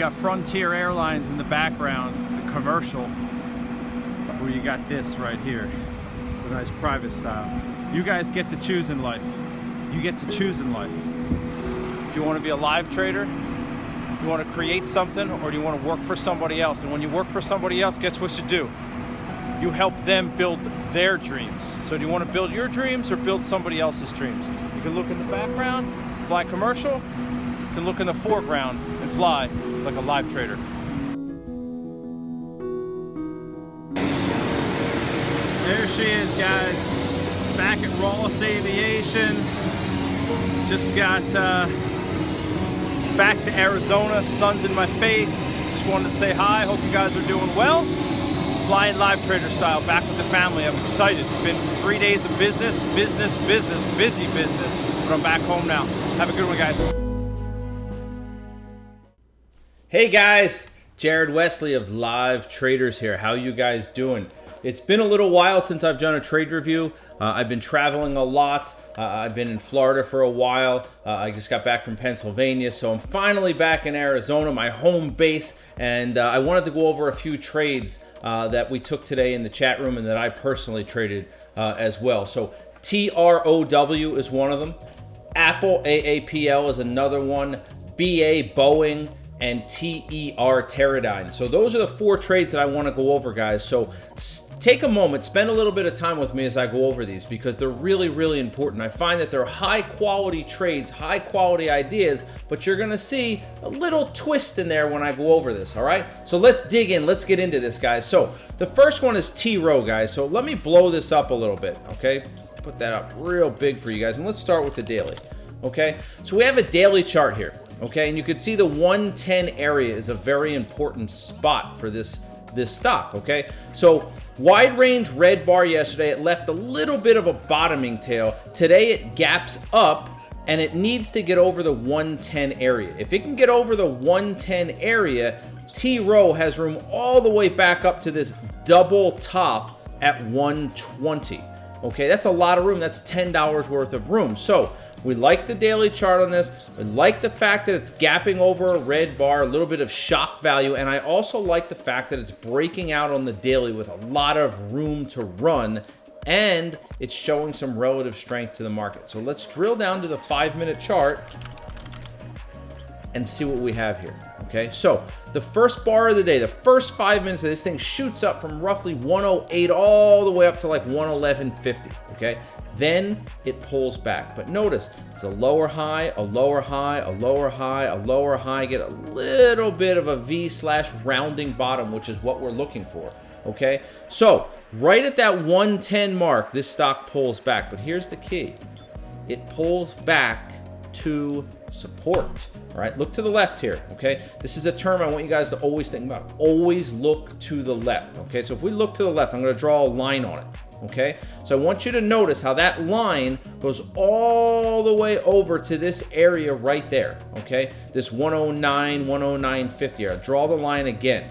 got Frontier Airlines in the background, the commercial, where you got this right here, the nice private style. You guys get to choose in life. You get to choose in life. Do you want to be a live trader? You want to create something, or do you want to work for somebody else? And when you work for somebody else, guess what you do? You help them build their dreams. So do you want to build your dreams or build somebody else's dreams? You can look in the background, fly commercial. You can look in the foreground and fly like a live trader. There she is, guys. Back at Rawless Aviation. Just got back to Arizona. Sun's in my face. Just wanted to say hi. Hope you guys are doing well. Flying live trader style, back with the family. I'm excited. It's been 3 days of business, busy business, but I'm back home now. Have a good one, guys. Hey guys, Jared Wesley of Live Traders here. How you guys doing? It's been a little while since I've done a trade review. I've been traveling a lot. I've been in Florida for a while. I just got back from Pennsylvania, so I'm finally back in Arizona, my home base, and I wanted to go over a few trades that we took today in the chat room and that I personally traded as well. So TROW is one of them. Apple AAPL is another one. BA Boeing, and TER Teradyne. So those are the 4 trades that I want to go over, guys. So take a moment, spend a little bit of time with me as I go over these, because they're really, really important. I find that they're high quality trades, high quality ideas, but you're gonna see a little twist in there when I go over this, all right? So let's dig in, let's get into this, guys. So the first one is TRO, guys. So let me blow this up a little bit, okay? Put that up real big for you guys, and let's start with the daily, okay? So we have a daily chart here. Okay, and you can see the 110 area is a very important spot for this stock, okay? So wide range red bar yesterday, it left a little bit of a bottoming tail. Today it gaps up and it needs to get over the 110 area. If it can get over the 110 area, T-Row has room all the way back up to this double top at 120. Okay, that's a lot of room. That's $10 worth of room. So we like the daily chart on this. We like the fact that it's gapping over a red bar, a little bit of shock value. And I also like the fact that it's breaking out on the daily with a lot of room to run, and it's showing some relative strength to the market. So let's drill down to the 5-minute chart and see what we have here. Okay, so the first bar of the day, the first 5 minutes of this thing shoots up from roughly 108 all the way up to like 111.50. Okay, then it pulls back. But notice it's a lower high, a lower high, a lower high, a lower high, get a little bit of a V/rounding bottom, which is what we're looking for. Okay, so right at that 110 mark, this stock pulls back. But here's the key: it pulls back to support. All right, look to the left here, okay? This is a term I want you guys to always think about. Always look to the left, okay? So if we look to the left, I'm gonna draw a line on it, okay? So I want you to notice how that line goes all the way over to this area right there, okay? This 109, 109.50. I'll draw the line again.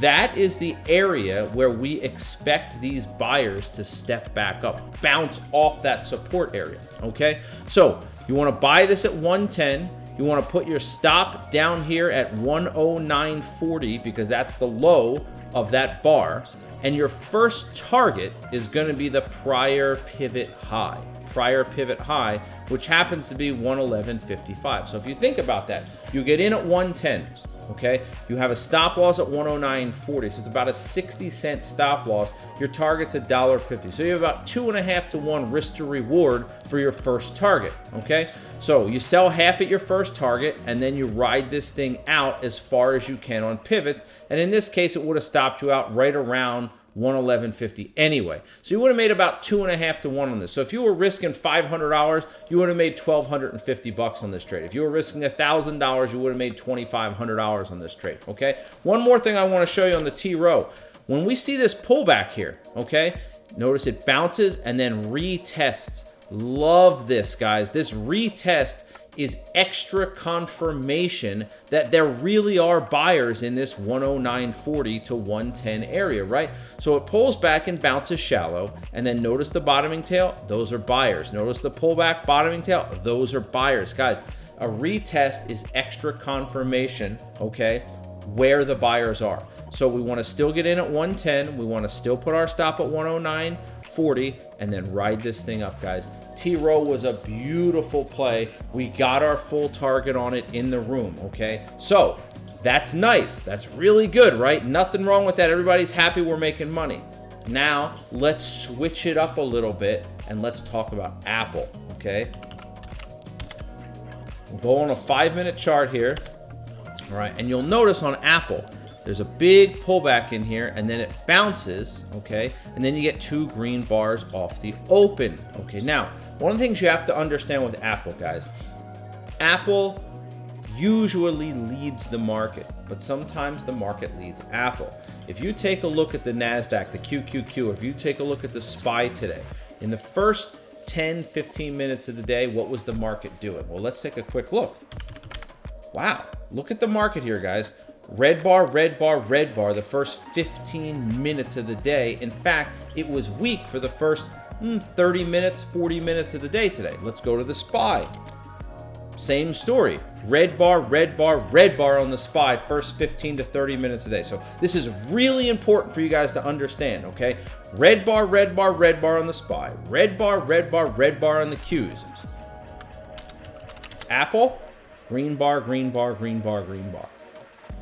That is the area where we expect these buyers to step back up, bounce off that support area, okay? So you wanna buy this at 110. You want to put your stop down here at 109.40 because that's the low of that bar. And your first target is going to be the prior pivot high. Prior pivot high, which happens to be 111.55. So if you think about that, you get in at 110. Okay, you have a stop loss at 109.40, so it's about a 60-cent stop loss. Your target's $1.50, so you have about 2.5 to 1 risk to reward for your first target. Okay, so you sell half at your first target, and then you ride this thing out as far as you can on pivots. And in this case, it would have stopped you out right around 111.50 anyway. So you would have made about 2.5 to 1 on this. So if you were risking $500, you would have made $1,250 on this trade. If you were risking $1,000, you would have made $2,500 on this trade. Okay. One more thing I want to show you on the T-Row. When we see this pullback here, okay, notice it bounces and then retests. Love this, guys. This retest is extra confirmation that there really are buyers in this 109.40 to 110 area, right? So it pulls back and bounces shallow, and then notice the bottoming tail, those are buyers. Notice the pullback, bottoming tail, those are buyers. Guys, A retest is extra confirmation, okay, where the buyers are. So we want to still get in at 110. We want to still put our stop at 109.40 and then ride this thing up, guys. T-Row was a beautiful play. We got our full target on it in the room, okay? So that's nice. That's really good, right? Nothing wrong with that. Everybody's happy we're making money. Now let's switch it up a little bit and let's talk about Apple, okay? We'll go on a 5-minute chart here, all right? And you'll notice on Apple, there's a big pullback in here, and then it bounces, okay? And then you get 2 green bars off the open, okay? Now, one of the things you have to understand with Apple, guys, Apple usually leads the market, but sometimes the market leads Apple. If you take a look at the NASDAQ, the QQQ, if you take a look at the SPY today, in the first 10, 15 minutes of the day, what was the market doing? Well, let's take a quick look. Wow, look at the market here, guys. Red bar, red bar, red bar the first 15 minutes of the day. In fact, it was weak for the first 30 minutes, 40 minutes of the day today. Let's go to the SPY. Same story. Red bar, red bar, red bar on the SPY first 15 to 30 minutes a day. So this is really important for you guys to understand, okay? Red bar, red bar, red bar on the SPY. Red bar, red bar, red bar on the Qs. Apple, green bar, green bar, green bar, green bar.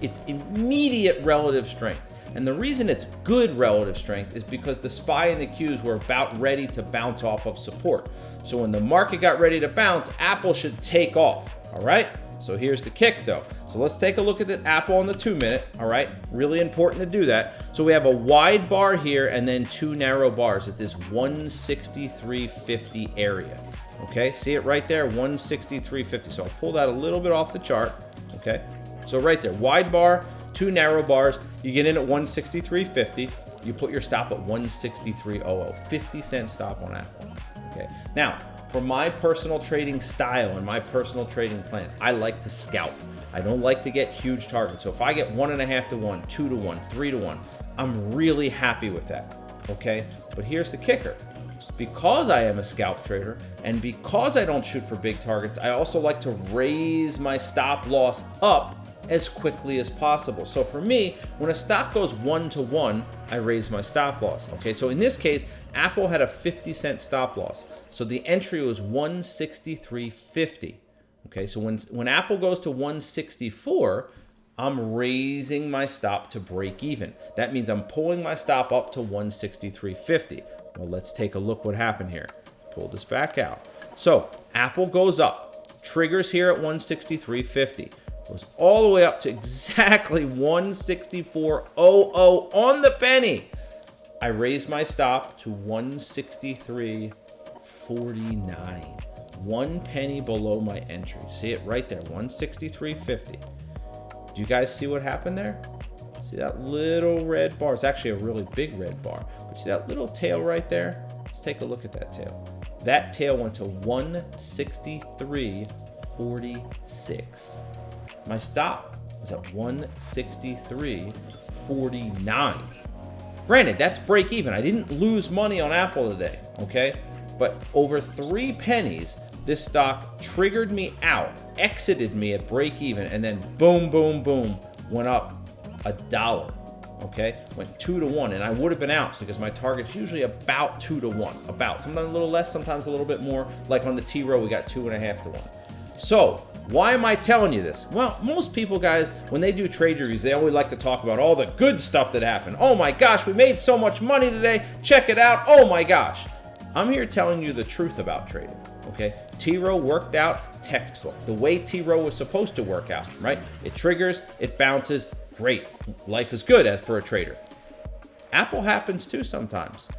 It's immediate relative strength. And the reason it's good relative strength is because the SPY and the Qs were about ready to bounce off of support. So when the market got ready to bounce, Apple should take off, all right? So here's the kick though. So let's take a look at the Apple on the 2-minute, all right? Really important to do that. So we have a wide bar here and then 2 narrow bars at this 163.50 area, okay? See it right there, 163.50. So I'll pull that a little bit off the chart, okay? So right there, wide bar, 2 narrow bars. You get in at 163.50. You put your stop at 163.00. 50-cent stop on Apple. Okay. Now, for my personal trading style and my personal trading plan, I like to scalp. I don't like to get huge targets. So if I get 1.5 to 1, 2 to 1, 3 to 1, I'm really happy with that. Okay. But here's the kicker. Because I am a scalp trader and because I don't shoot for big targets, I also like to raise my stop loss up as quickly as possible. So for me, when a stock goes 1 to 1, I raise my stop loss. Okay, so in this case, Apple had a 50-cent stop loss. So the entry was 163.50. Okay, so when Apple goes to 164, I'm raising my stop to break even. That means I'm pulling my stop up to 163.50. Well, let's take a look what happened here. Pull this back out. So Apple goes up, triggers here at 163.50. Goes all the way up to exactly 164.00 on the penny. I raised my stop to 163.49. 1 penny below my entry. See it right there, 163.50. Do you guys see what happened there? See that little red bar? It's actually a really big red bar. But see that little tail right there? Let's take a look at that tail. That tail went to 163.46. My stop is at 163.49. Granted, that's break even. I didn't lose money on Apple today, okay? But over 3 pennies, this stock triggered me out, exited me at break even, and then boom, boom, boom, went up $1, okay? Went 2 to 1, and I would have been out because my target's usually about 2 to 1, about. Sometimes a little less, sometimes a little bit more. Like on the T-Row, we got 2.5 to 1. So why am I telling you this? Well, most people, guys, when they do trade reviews, they always like to talk about all the good stuff that happened. Oh my gosh, we made so much money today. Check it out. Oh my gosh. I'm here telling you the truth about trading, okay? T-Row worked out textbook, the way T-Row was supposed to work out, right? It triggers, it bounces, great. Life is good as for a trader. Apple happens too sometimes.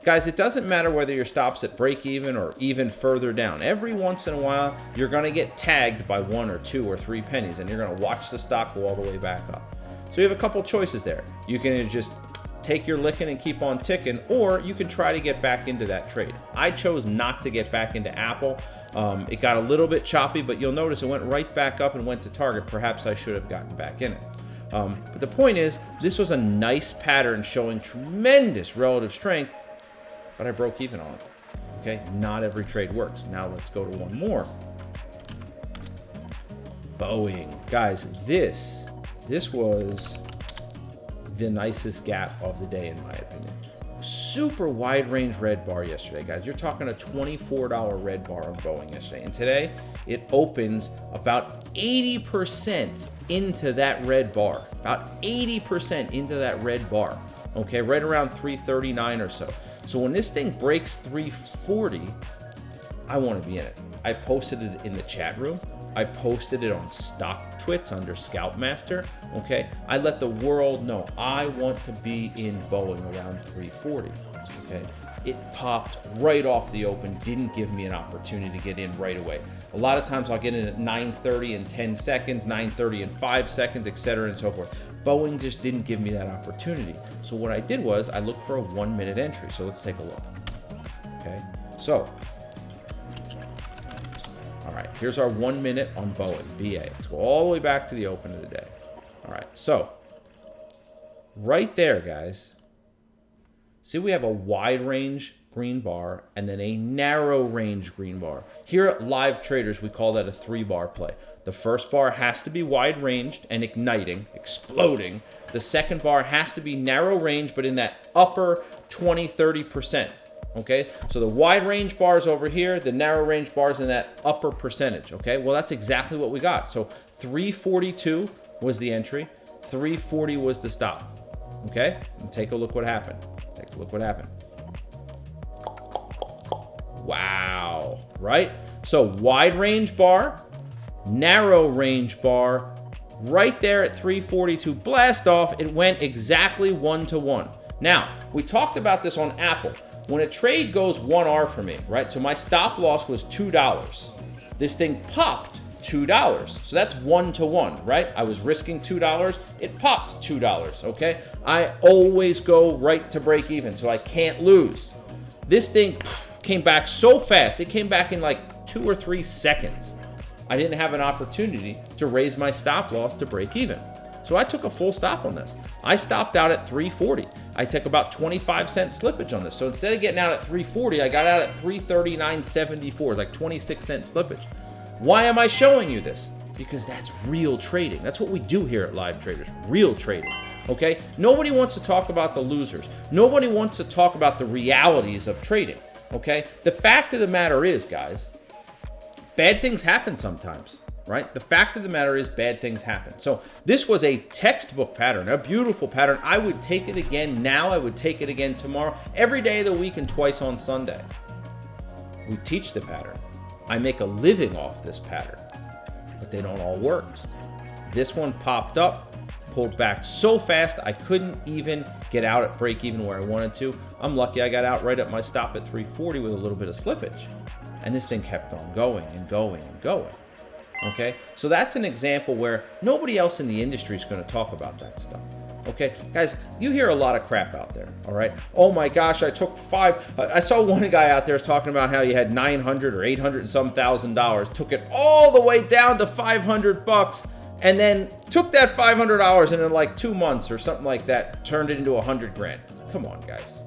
Guys, it doesn't matter whether your stop's at break even or even further down. Every once in a while, you're going to get tagged by 1 or 2 or 3 pennies, and you're going to watch the stock go all the way back up. So you have a couple choices there. You can just take your licking and keep on ticking, or you can try to get back into that trade. I chose not to get back into Apple. It got a little bit choppy, but you'll notice it went right back up and went to target. Perhaps I should have gotten back in it. But the point is, this was a nice pattern showing tremendous relative strength, but I broke even on it. Okay, not every trade works. Now let's go to one more. Boeing. Guys, this was the nicest gap of the day, in my opinion. Super wide range red bar yesterday, guys. You're talking a $24 red bar on Boeing yesterday. And today it opens about 80% into that red bar. About 80% into that red bar. Okay, right around 339 or so. So when this thing breaks 340, I want to be in it. I posted it in the chat room. I posted it on Stock Twits under Scoutmaster. Okay, I let the world know I want to be in Boeing around 340. Okay, it popped right off the open, didn't give me an opportunity to get in right away. A lot of times I'll get in at 9:30 in 10 seconds, 9:30 in 5 seconds, etc. and so forth. Boeing just didn't give me that opportunity. So what I did was I looked for a 1 minute entry. So let's take a look. Okay, so all right, here's our 1 minute on Boeing, BA. Let's go all the way back to the open of the day. All right, so right there, guys, see we have a wide range green bar and then a narrow range green bar. Here at Live Traders, we call that a 3-bar play. The first bar has to be wide ranged and igniting, exploding. The second bar has to be narrow range, but in that upper 20-30%. Okay, so the wide range bars over here, the narrow range bars in that upper percentage. Okay, well, that's exactly what we got. So 342 was the entry, 340 was the stop. Okay, and take a look what happened. Take a look what happened. Wow, right? So wide range bar, narrow range bar, right there at 342. Blast off, it went exactly 1-to-1. Now, we talked about this on Apple. When a trade goes 1R for me, right? So my stop loss was $2. This thing popped $2. So that's 1-to-1, right? I was risking $2. It popped $2, okay? I always go right to break even, so I can't lose. This thing came back so fast. It came back in like 2 or 3 seconds. I didn't have an opportunity to raise my stop loss to break even. So I took a full stop on this. I stopped out at 340. I took about 25-cent slippage on this. So instead of getting out at 340, I got out at 339.74. It's like 26-cent slippage. Why am I showing you this? Because that's real trading. That's what we do here at Live Traders, real trading, okay? Nobody wants to talk about the losers. Nobody wants to talk about the realities of trading, okay? The fact of the matter is, guys, bad things happen sometimes. Right? The fact of the matter is bad things happen. So this was a textbook pattern, a beautiful pattern. I would take it again now. I would take it again tomorrow, every day of the week and twice on Sunday. We teach the pattern. I make a living off this pattern, but they don't all work. This one popped up, pulled back so fast I couldn't even get out at break even where I wanted to. I'm lucky I got out right at my stop at 340 with a little bit of slippage. And this thing kept on going and going and going. Okay, so that's an example where nobody else in the industry is going to talk about that stuff. Okay, guys, you hear a lot of crap out there. All right. Oh my gosh, I took I saw one guy out there talking about how you had $900 or $800 and some $1,000, took it all the way down to $500, and then took that $500 and in like 2 months or something like that, turned it into $100 grand. Come on, guys.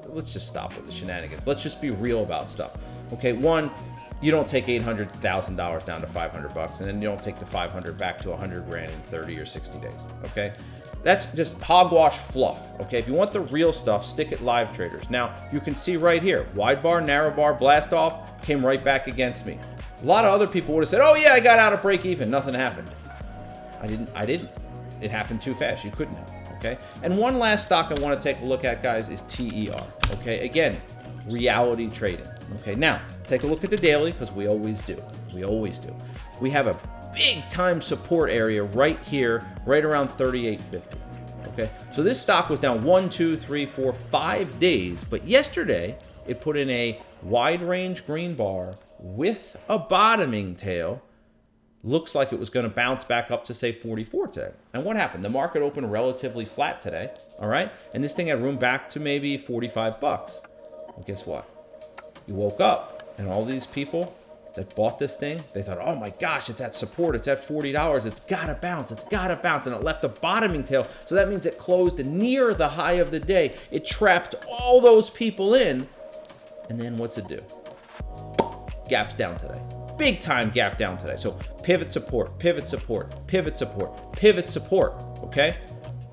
Let's just stop with the shenanigans. Let's just be real about stuff. Okay, one, you don't take $800,000 down to $500, and then you don't take the 500 back to 100 grand in 30 or 60 days. Okay, that's just hogwash fluff. Okay, if you want the real stuff, stick at Live Traders. Now you can see right here, wide bar, narrow bar, blast off, came right back against me. A lot of other people would have said, "Oh yeah, I got out of break even, nothing happened." I didn't. It happened too fast. You couldn't have. Okay, and one last stock I want to take a look at, guys, is TER. Okay, again, reality trading. Okay, now take a look at the daily, because we always do. We always do. We have a big time support area right here, right around 38.50. Okay, so this stock was down 1, 2, 3, 4, 5 days, but yesterday it put in a wide range green bar with a bottoming tail. Looks like it was going to bounce back up to say 44 today. And what happened? The market opened relatively flat today. All right, and this thing had room back to maybe $45. Well, guess what? You woke up, and all these people that bought this thing, they thought, oh my gosh, it's at support, it's at $40, it's gotta bounce, and it left a bottoming tail, so that means it closed near the high of the day. It trapped all those people in, and then what's it do? Gaps down today. big time gap down today. So pivot support, pivot support, pivot support, pivot support, okay?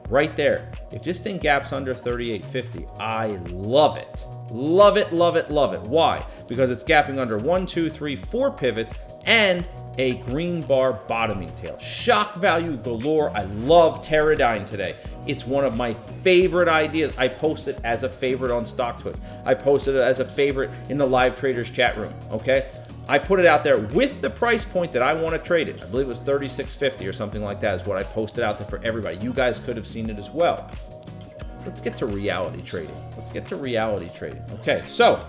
Right there. If this thing gaps under 38.50, I love it. Love it, love it, love it. Why? Because it's gapping under 1, 2, 3, 4 pivots and a green bar bottoming tail. Shock value galore. I love Teradyne today. It's one of my favorite ideas. I posted as a favorite on StockTwits. I posted it as a favorite in the Live Traders chat room, okay? I put it out there with the price point that I want to trade it. I believe it was $36.50 or something like that is what I posted out there for everybody. You guys could have seen it as well. Let's get to reality trading. Let's get to reality trading. Okay, so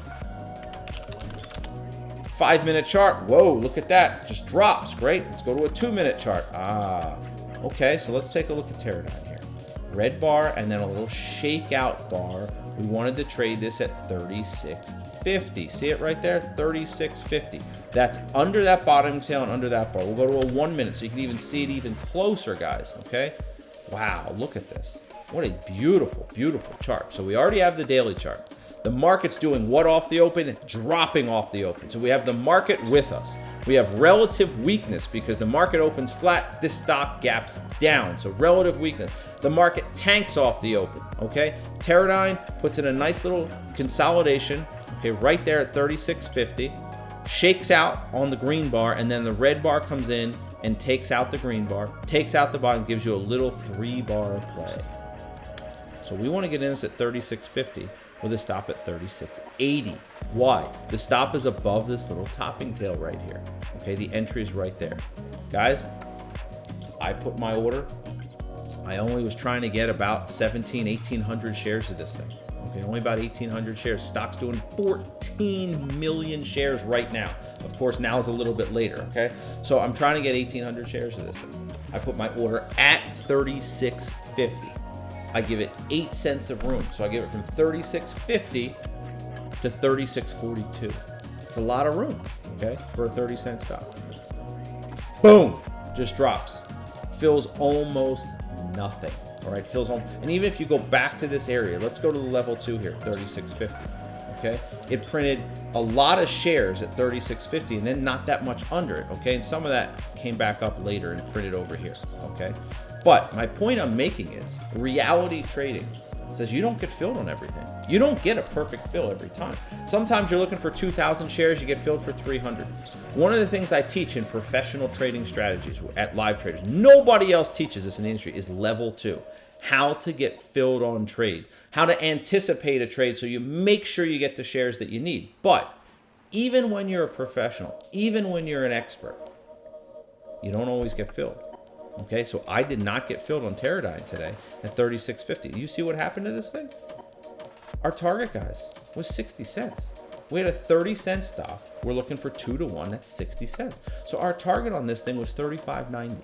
5-minute chart. Whoa, look at that. Just drops. Great. Let's go to a 2-minute chart. Okay, so let's take a look at Teradyne here. Red bar and then a little shakeout bar. We wanted to trade this at 36.50. See it right there? 36.50. That's under that bottom tail and under that bar. We'll go to a 1-minute so you can even see it even closer, guys. Okay? Wow, look at this. What a beautiful, beautiful chart. So we already have the daily chart. The market's doing what off the open? Dropping off the open. So we have the market with us. We have relative weakness because the market opens flat. This stock gaps down. So relative weakness. The market tanks off the open. Okay. Teradyne puts in a nice little consolidation. Okay. Right there at 36.50. Shakes out on the green bar. And then the red bar comes in and takes out the green bar. Takes out the bottom. Gives you a little 3-bar play. So we want to get in this at 36.50. with a stop at 36.80. Why? The stop is above this little topping tail right here. Okay, the entry is right there. Guys, I put my order. I only was trying to get about 1,800 shares of this thing. Okay, only about 1,800 shares. Stock's doing 14 million shares right now. Of course, now is a little bit later, okay? So I'm trying to get 1,800 shares of this thing. I put my order at 36.50. I give it 8 cents of room. So I give it from 36.50 to 36.42. It's a lot of room, okay, for a 30-cent stock. Boom, just drops. Fills almost nothing. All right, fills on. And even if you go back to this area, let's go to the level 2 here, 36.50. Okay, it printed a lot of shares at 36.50 and then not that much under it. Okay, and some of that came back up later and printed over here. Okay. But my point I'm making is reality trading says you don't get filled on everything. You don't get a perfect fill every time. Sometimes you're looking for 2,000 shares, you get filled for 300. One of the things I teach in professional trading strategies at Live Traders, nobody else teaches this in the industry, is level 2. How to get filled on trades, how to anticipate a trade so you make sure you get the shares that you need. But even when you're a professional, even when you're an expert, you don't always get filled. Okay, so I did not get filled on Teradyne today at 36.50. You see what happened to this thing? Our target, guys, was 60 cents. We had a 30-cent stop. We're looking for 2 to 1. That's 60 cents. So our target on this thing was 35.90.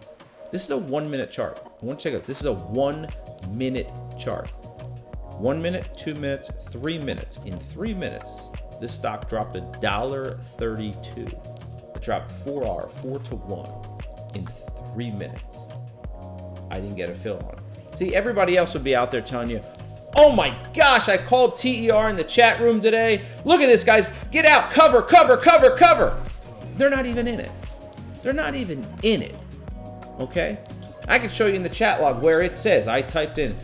This is a 1-minute chart. I want to check out. This is a 1-minute chart. 1 minute, 2 minutes, 3 minutes. In 3 minutes, this stock dropped $1.32. It dropped 4 to 1 in 3 minutes. I didn't get a fill on it. See, everybody else would be out there telling you, oh my gosh, I called TER in the chat room today. Look at this, guys. Get out. Cover, cover, cover, cover. They're not even in it. They're not even in it. Okay? I can show you in the chat log where it says, I typed in,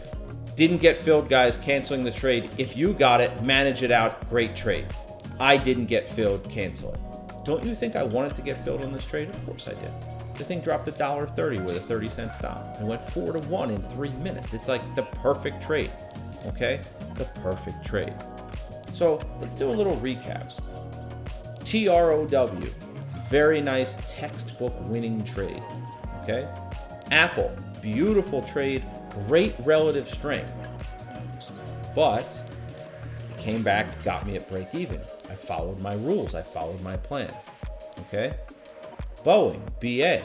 didn't get filled, guys, canceling the trade. If you got it, manage it out. Great trade. I didn't get filled, cancel it. Don't you think I wanted to get filled on this trade? Of course I did. The thing dropped $1.30 with a 30-cent stop and went 4 to 1 in 3 minutes. It's like the perfect trade, okay? The perfect trade. So let's do a little recap. TROW, very nice textbook winning trade, okay? Apple, beautiful trade, great relative strength, but it came back, got me at break even. I followed my rules. I followed my plan, okay? Boeing, BA,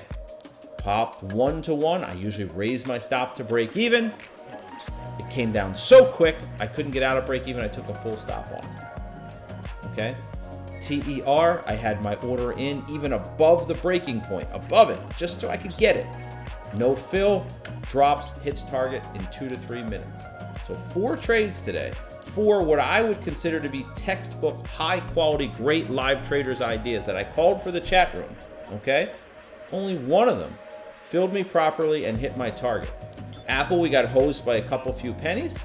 popped 1 to 1. I usually raise my stop to break even. It came down so quick, I couldn't get out of break even. I took a full stop on. Okay. TER, I had my order in even above the breaking point, above it, just so I could get it. No fill, drops, hits target in 2 to 3 minutes. So 4 trades today, 4 what I would consider to be textbook, high quality, great live traders ideas that I called for the chat room, okay? Only one of them filled me properly and hit my target. Apple, we got hosed by a few pennies.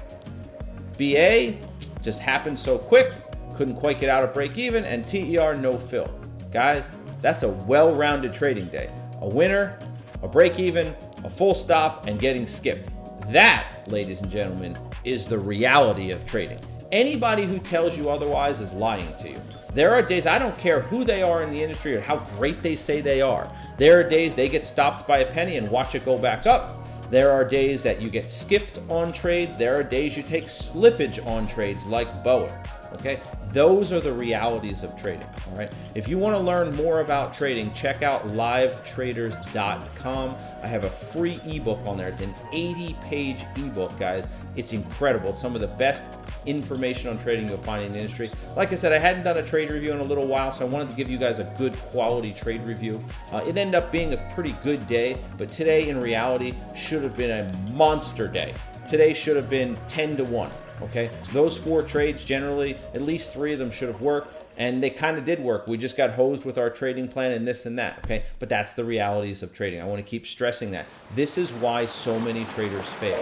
BA just happened so quick, couldn't quite get out of break even, and TER no fill. Guys, that's a well-rounded trading day. A winner, a break even, a full stop, and getting skipped. That, ladies and gentlemen, is the reality of trading. Anybody who tells you otherwise is lying to you. There are days, I don't care who they are in the industry or how great they say they are. There are days they get stopped by a penny and watch it go back up. There are days that you get skipped on trades. There are days you take slippage on trades like Boeing. Okay, those are the realities of trading. All right, if you want to learn more about trading, check out livetraders.com. I have a free ebook on there. It's an 80-page ebook, guys. It's incredible. It's some of the best information on trading you'll find in the industry. Like I said, I hadn't done a trade review in a little while, so I wanted to give you guys a good quality trade review. It ended up being a pretty good day, but today in reality should have been a monster day. Today should have been 10-1. Okay, those 4 trades generally, at least 3 of them should have worked, and they kind of did work. We just got hosed with our trading plan and this and that. Okay, but that's the realities of trading. I want to keep stressing that. This is why so many traders fail.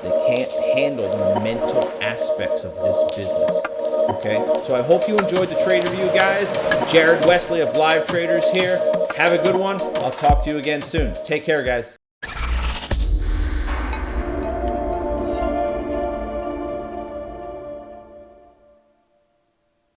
They can't handle the mental aspects of this business. Okay, so I hope you enjoyed the trade review, guys. Jared Wesley of Live Traders here. Have a good one. I'll talk to you again soon. Take care, guys.